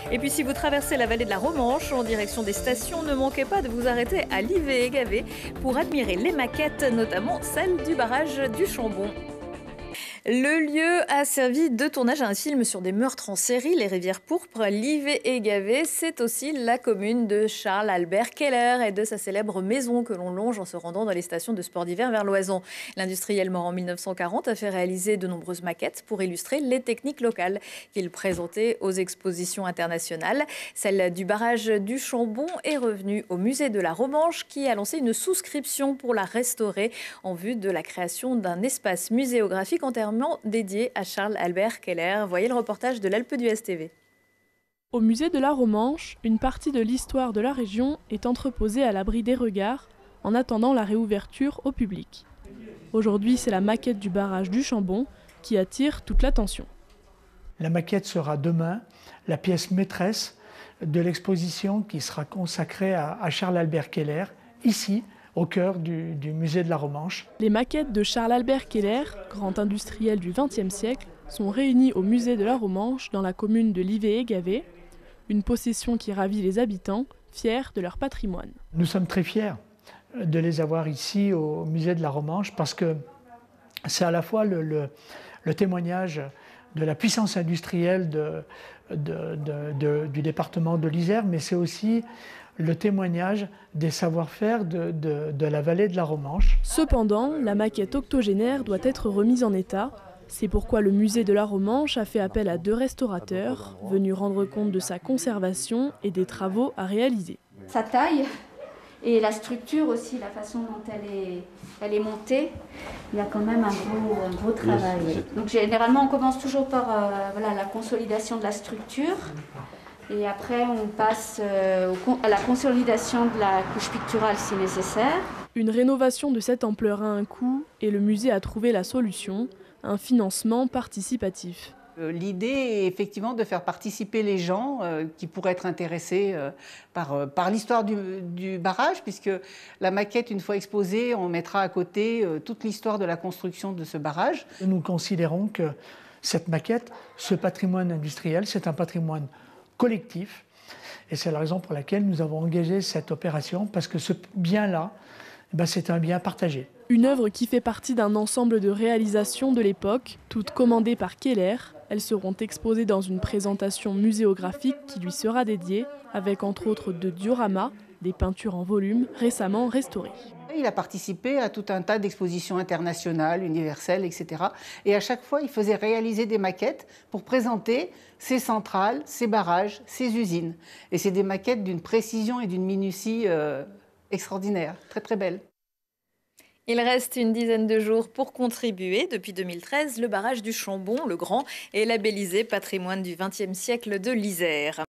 Et puis si vous traversez la vallée de la Romanche en direction des stations, ne manquez pas de vous arrêter à Livet-et-Gavet pour admirer les maquettes, notamment celle du barrage du Chambon. Le lieu a servi de tournage à un film sur des meurtres en série, Les Rivières pourpres. Livet-et-Gavet, c'est aussi la commune de Charles Albert Keller et de sa célèbre maison que l'on longe en se rendant dans les stations de sport d'hiver vers l'Oison. L'industriel mort en 1940 a fait réaliser de nombreuses maquettes pour illustrer les techniques locales qu'il présentait aux expositions internationales. Celle du barrage du Chambon est revenue au musée de la Romanche qui a lancé une souscription pour la restaurer en vue de la création d'un espace muséographique entièrement dédié à Charles Albert Keller. Voyez le reportage de l'Alpe d'Huez TV. Au musée de la Romanche, une partie de l'histoire de la région est entreposée à l'abri des regards en attendant la réouverture au public. Aujourd'hui, c'est la maquette du barrage du Chambon qui attire toute l'attention. La maquette sera demain la pièce maîtresse de l'exposition qui sera consacrée à Charles Albert Keller, ici, au cœur du musée de la Romanche. Les maquettes de Charles Albert Keller, grand industriel du XXe siècle, sont réunies au musée de la Romanche dans la commune de Livet-et-Gavet, une possession qui ravit les habitants, fiers de leur patrimoine. Nous sommes très fiers de les avoir ici au musée de la Romanche parce que c'est à la fois le témoignage de la puissance industrielle du département de l'Isère, mais c'est aussi le témoignage des savoir-faire de la vallée de la Romanche. Cependant, la maquette octogénaire doit être remise en état. C'est pourquoi le musée de la Romanche a fait appel à 2 restaurateurs, venus rendre compte de sa conservation et des travaux à réaliser. Sa taille et la structure aussi, la façon dont elle est montée, il y a quand même un gros travail. Donc généralement, on commence toujours par la consolidation de la structure. Et après, on passe à la consolidation de la couche picturale si nécessaire. Une rénovation de cette ampleur a un coût et le musée a trouvé la solution, un financement participatif. L'idée est effectivement de faire participer les gens qui pourraient être intéressés par l'histoire du barrage, puisque la maquette, une fois exposée, on mettra à côté toute l'histoire de la construction de ce barrage. Nous considérons que cette maquette, ce patrimoine industriel, c'est un patrimoine collectif. Et c'est la raison pour laquelle nous avons engagé cette opération, parce que ce bien-là, c'est un bien partagé. Une œuvre qui fait partie d'un ensemble de réalisations de l'époque, toutes commandées par Keller. Elles seront exposées dans une présentation muséographique qui lui sera dédiée, avec entre autres 2 dioramas, des peintures en volume récemment restaurées. Il a participé à tout un tas d'expositions internationales, universelles, etc. Et à chaque fois, il faisait réaliser des maquettes pour présenter ses centrales, ses barrages, ses usines. Et c'est des maquettes d'une précision et d'une minutie extraordinaire, très très belles. Il reste une dizaine de jours pour contribuer. Depuis 2013, le barrage du Chambon, le Grand, est labellisé patrimoine du XXe siècle de l'Isère.